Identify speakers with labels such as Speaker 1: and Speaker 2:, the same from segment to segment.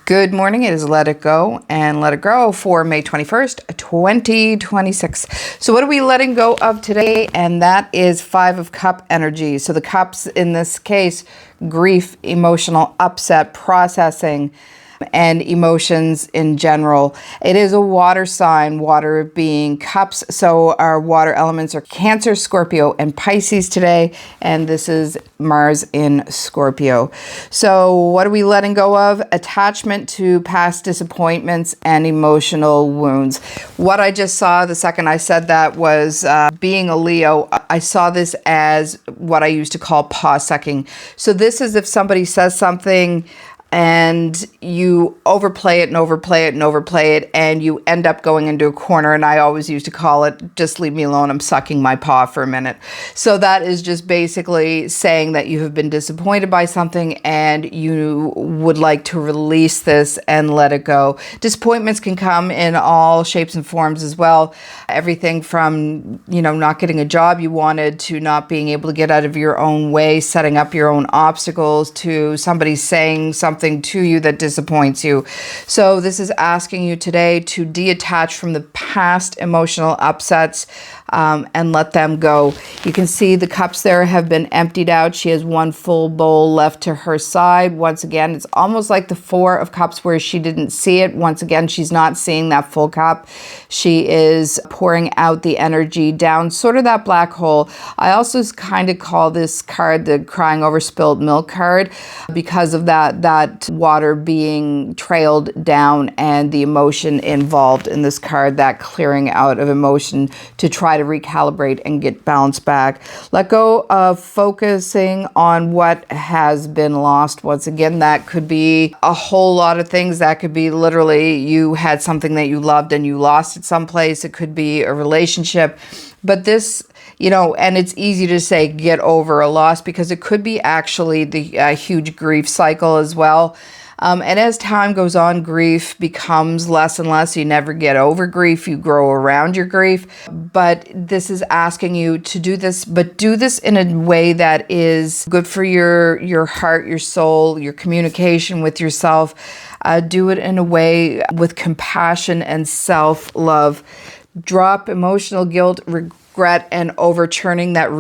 Speaker 1: Good morning. It is Let It Go and Let It Grow for May 21st, 2026. So what are we letting go of today? And that is Five of Cup energy. So the cups in this case, grief, emotional upset, processing, and emotions in general. It is a water sign, water being cups. So our water elements are Cancer, Scorpio, and Pisces today. And this is Mars in Scorpio. So what are we letting go of? Attachment to past disappointments and emotional wounds. What I just saw the second I said that was being a Leo. I saw this as what I used to call pause sucking. So this is if somebody says something and you overplay it and overplay it and overplay it, and you end up going into a corner. And I always used to call it, just leave me alone, I'm sucking my paw for a minute. So that is just basically saying that you have been disappointed by something and you would like to release this and let it go. Disappointments can come in all shapes and forms as well. Everything from, not getting a job you wanted, to not being able to get out of your own way, setting up your own obstacles, to somebody saying something to you that disappoints you. So this is asking you today to detach from the past emotional upsets and let them go. You can see the cups there have been emptied out. She has one full bowl left to her side. Once again, it's almost like the Four of Cups where she didn't see it. Once again, she's not seeing that full cup. She is pouring out the energy down, sort of that black hole. I also kind of call this card the crying over spilled milk card because of that water being trailed down and the emotion involved in this card, that clearing out of emotion to try to recalibrate and get balanced back. Let go of focusing on what has been lost. Once again, that could be a whole lot of things. That could be literally you had something that you loved and you lost it someplace. It could be a relationship. But this, and it's easy to say get over a loss because it could be actually the huge grief cycle as well. And as time goes on, grief becomes less and less. You never get over grief. You grow around your grief. But this is asking you to do this, but do this in a way that is good for your heart, your soul, your communication with yourself. Do it in a way with compassion and self-love. Drop emotional guilt, regret, and overturning that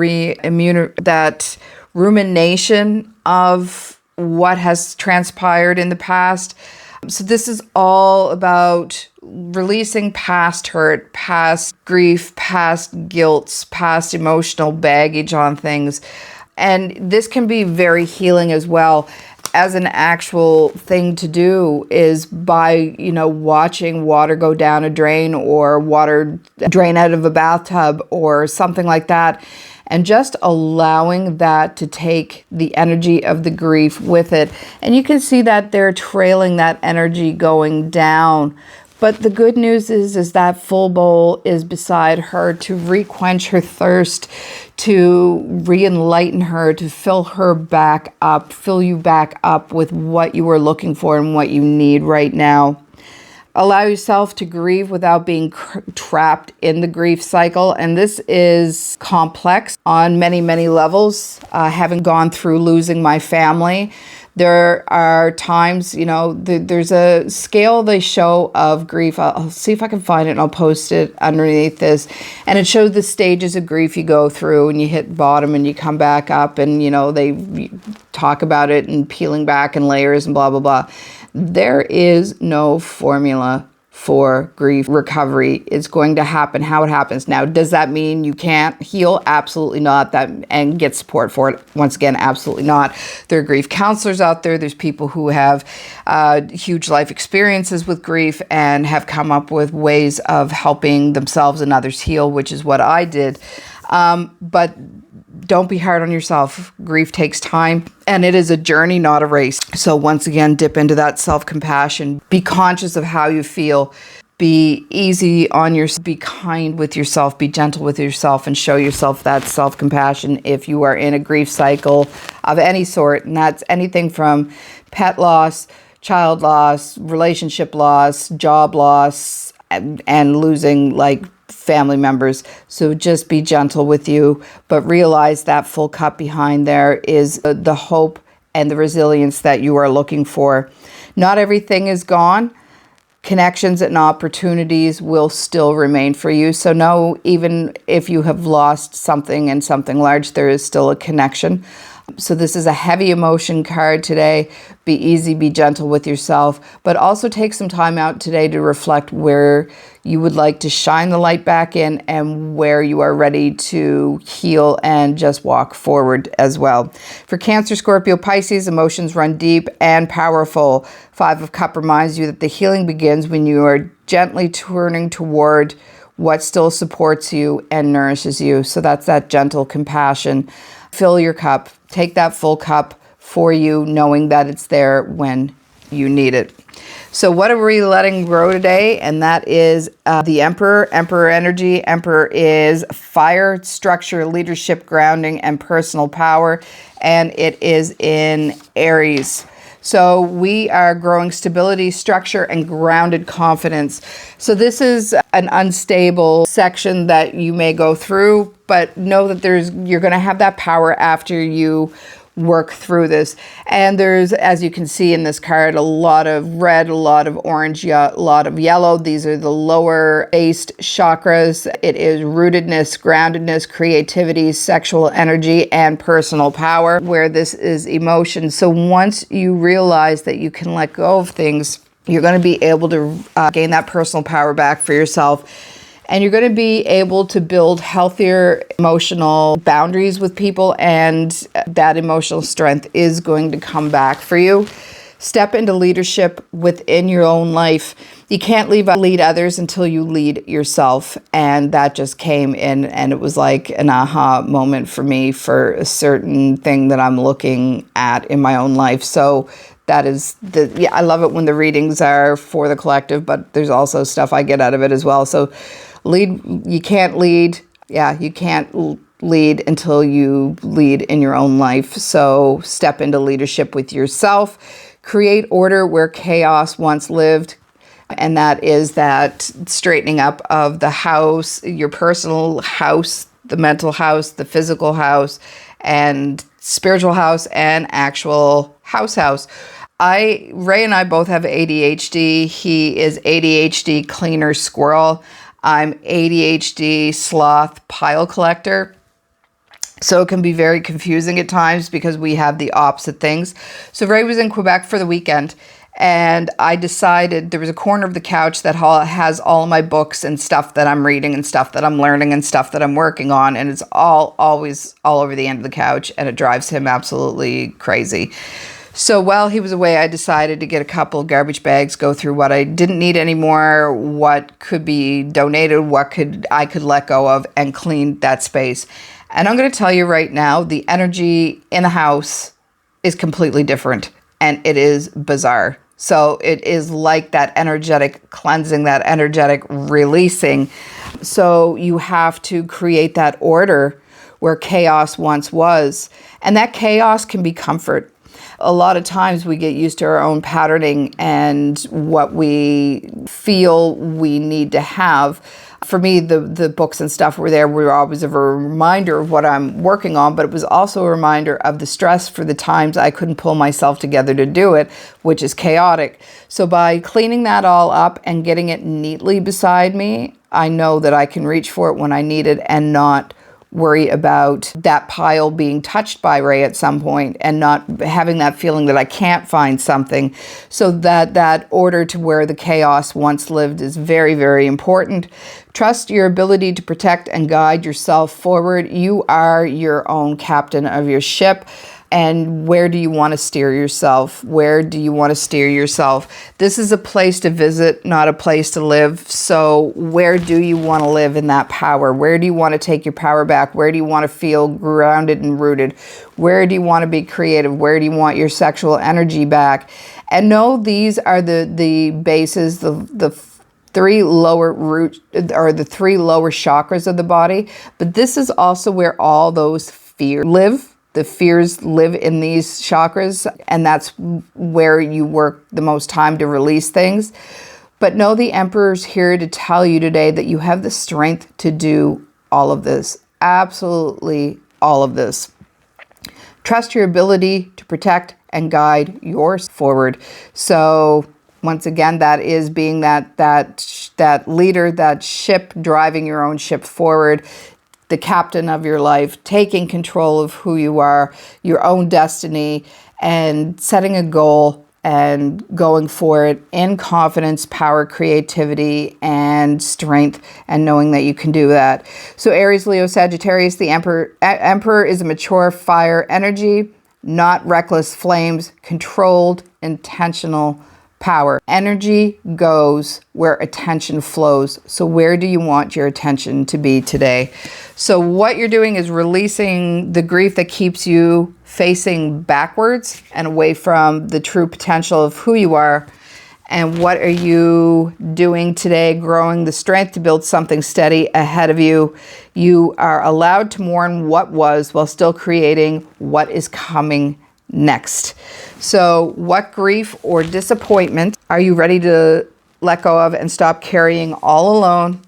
Speaker 1: rumination of what has transpired in the past. So this is all about releasing past hurt, past grief, past guilt, past emotional baggage on things. And this can be very healing as well. As an actual thing to do is by, watching water go down a drain or water drain out of a bathtub or something like that. And just allowing that to take the energy of the grief with it. And you can see that they're trailing that energy going down. But the good news is that full bowl is beside her to re-quench her thirst, to re-enlighten her, to fill her back up, fill you back up with what you are looking for and what you need right now. Allow yourself to grieve without being trapped in the grief cycle. And this is complex on many, many levels. Having gone through losing my family, there are times, there's a scale they show of grief. I'll see if I can find it and I'll post it underneath this. And it shows the stages of grief you go through, and you hit bottom and you come back up, and, they talk about it and peeling back and layers and blah, blah, blah. There is no formula for grief recovery. It's going to happen how it happens. Now, does that mean you can't heal? Absolutely not. And get support for it. Once again, absolutely not. There are grief counselors out there. There's people who have huge life experiences with grief and have come up with ways of helping themselves and others heal, which is what I did. But don't be hard on yourself. Grief takes time, and it is a journey, not a race. So once again, dip into that self-compassion. Be conscious of how you feel. Be easy on yourself. Be kind with yourself. Be gentle with yourself, and show yourself that self-compassion if you are in a grief cycle of any sort. And that's anything from pet loss, child loss, relationship loss, job loss, and losing family members. So just be gentle with you, but realize that full cup behind there is the hope and the resilience that you are looking for. Not everything is gone. Connections and opportunities will still remain for you. So know, even if you have lost something and something large, there is still a connection. So this is a heavy emotion card today. Be easy, be gentle with yourself, but also take some time out today to reflect where you would like to shine the light back in and where you are ready to heal and just walk forward as well. For Cancer, Scorpio, Pisces, emotions run deep and powerful. Five of Cups reminds you that the healing begins when you are gently turning toward what still supports you and nourishes you. So that's that gentle compassion. Fill your cup. Take that full cup for you, knowing that it's there when you need it. So what are we letting grow today? And that is the Emperor. Emperor energy. Emperor is fire, structure, leadership, grounding, and personal power. And it is in Aries. So we are growing stability, structure, and grounded confidence. So this is an unstable section that you may go through, but know that you're going to have that power after you work through this. And there's, as you can see in this card, a lot of red, a lot of orange, a lot of yellow. These are the lower based chakras. It is rootedness, groundedness, creativity, sexual energy, and personal power, where this is emotion. So once you realize that you can let go of things, you're going to be able to gain that personal power back for yourself. And you're going to be able to build healthier emotional boundaries with people, and that emotional strength is going to come back for you. Step into leadership within your own life. You can't lead others until you lead yourself. And that just came in, and it was like an aha moment for me for a certain thing that I'm looking at in my own life. So that is I love it when the readings are for the collective, but there's also stuff I get out of it as well. So you can't lead until you lead in your own life. So step into leadership with yourself. Create order where chaos once lived. And that is that straightening up of the house, your personal house, the mental house, the physical house, and spiritual house, and actual house. Ray and I both have ADHD. He is ADHD cleaner squirrel. I'm ADHD sloth pile collector. So it can be very confusing at times because we have the opposite things. So Ray was in Quebec for the weekend, and I decided there was a corner of the couch that has all of my books and stuff that I'm reading and stuff that I'm learning and stuff that I'm working on, and it's always all over the end of the couch, and it drives him absolutely crazy. So while he was away, I decided to get a couple garbage bags, go through what I didn't need anymore, what could be donated, what I could let go of, and clean that space. And I'm going to tell you right now, the energy in the house is completely different, and it is bizarre. So it is like that energetic cleansing, that energetic releasing. So you have to create that order where chaos once was. And that chaos can be comfort. A lot of times we get used to our own patterning and what we feel we need to have. For me, the books and stuff were always a reminder of what I'm working on, but it was also a reminder of the stress for the times I couldn't pull myself together to do it, which is chaotic. So by cleaning that all up and getting it neatly beside me, I know that I can reach for it when I need it and not worry about that pile being touched by Ray at some point and not having that feeling that I can't find something. So that order to where the chaos once lived is very, very important. Trust your ability to protect and guide yourself forward. You are your own captain of your ship. And where do you want to steer yourself? Where do you want to steer yourself? This is a place to visit, not a place to live. So where do you want to live in that power? Where do you want to take your power back? Where do you want to feel grounded and rooted? Where do you want to be creative? Where do you want your sexual energy back? And know these are the bases, the three lower the three lower chakras of the body. But this is also where all those fears live. The fears live in these chakras, and that's where you work the most time to release things. But know the Emperor's here to tell you today that you have the strength to do all of this. Absolutely all of this. Trust your ability to protect and guide yours forward. So once again, that is being that leader, that ship, driving your own ship forward, the captain of your life, taking control of who you are, your own destiny, and setting a goal and going for it in confidence, power, creativity, and strength, and knowing that you can do that. So Aries, Leo, Sagittarius, the Emperor is a mature fire energy, not reckless flames, controlled, intentional power. Energy goes where attention flows. So where do you want your attention to be today? So what you're doing is releasing the grief that keeps you facing backwards and away from the true potential of who you are. And what are you doing today? Growing the strength to build something steady ahead of you. You are allowed to mourn what was while still creating what is coming next. So what grief or disappointment are you ready to let go of and stop carrying all alone?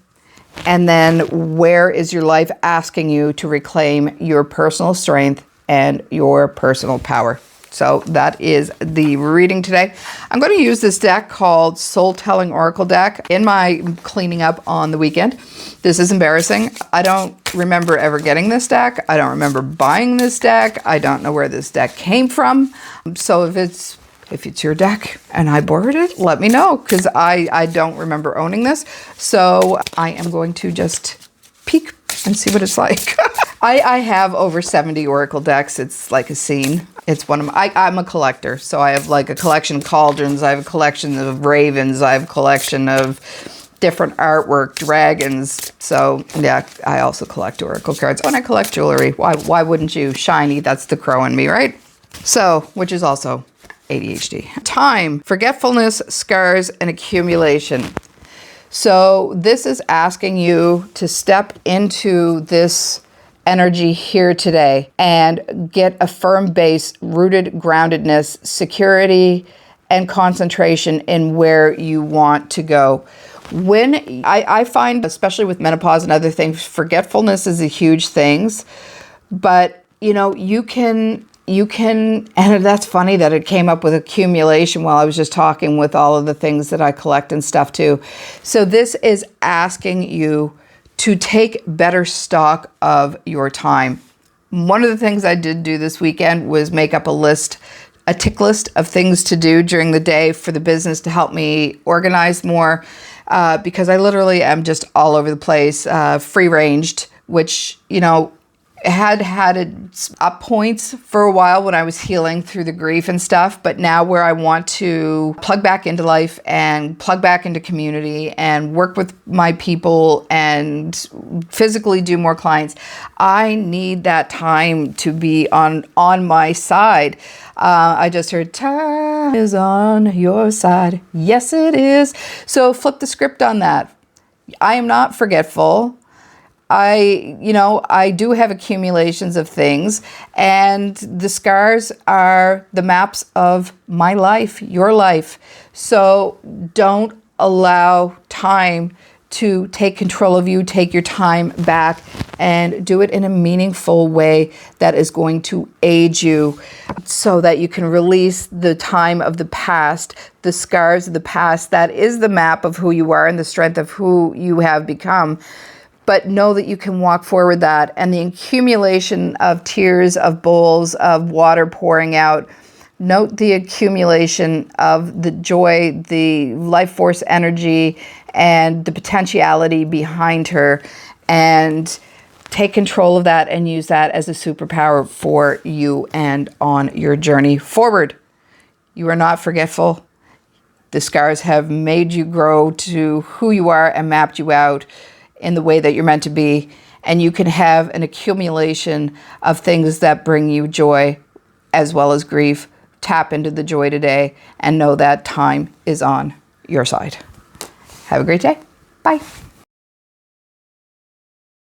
Speaker 1: And then where is your life asking you to reclaim your personal strength and your personal power? So that is the reading today. I'm going to use this deck called Soul Telling Oracle deck in my cleaning up on the weekend. This is embarrassing. I don't remember ever getting this deck. I don't remember buying this deck. I don't know where this deck came from. So if it's your deck and I borrowed it, let me know, because I don't remember owning this. So I am going to just peek and see what it's like. I have over 70 Oracle decks. It's like a scene. It's one of my, I'm a collector. So I have like a collection of cauldrons. I have a collection of ravens. I have a collection of different artwork, dragons. So yeah, I also collect Oracle cards. Oh, and I collect jewelry. Why wouldn't you? Shiny, that's the crow in me, right? So, which is also ADHD. Time, forgetfulness, scars, and accumulation. So this is asking you to step into this energy here today and get a firm base, rooted groundedness, security, and concentration in where you want to go. When I find, especially with menopause and other things, forgetfulness is a huge thing, but you know, you can, and that's funny that it came up with accumulation while I was just talking with all of the things that I collect and stuff too. So this is asking you to take better stock of your time. One of the things I did do this weekend was make up a tick list of things to do during the day for the business to help me organize more, because I literally am just all over the place, free ranged, which, you know, had it up points for a while when I was healing through the grief and stuff, but now where I want to plug back into life and plug back into community and work with my people and physically do more clients, I need that time to be on my side. I just heard time is on your side. Yes, it is. So flip the script on that. I am not forgetful. I do have accumulations of things, and the scars are the maps of my life, your life. So don't allow time to take control of you. Take your time back and do it in a meaningful way that is going to aid you so that you can release the time of the past, the scars of the past. That is the map of who you are and the strength of who you have become. But know that you can walk forward that, and the accumulation of tears, of bowls, of water pouring out. Note the accumulation of the joy, the life force energy, and the potentiality behind her, and take control of that and use that as a superpower for you and on your journey forward. You are not forgetful. The scars have made you grow to who you are and mapped you out in the way that you're meant to be, and you can have an accumulation of things that bring you joy as well as grief. Tap into the joy today and know that time is on your side. Have a great day. Bye.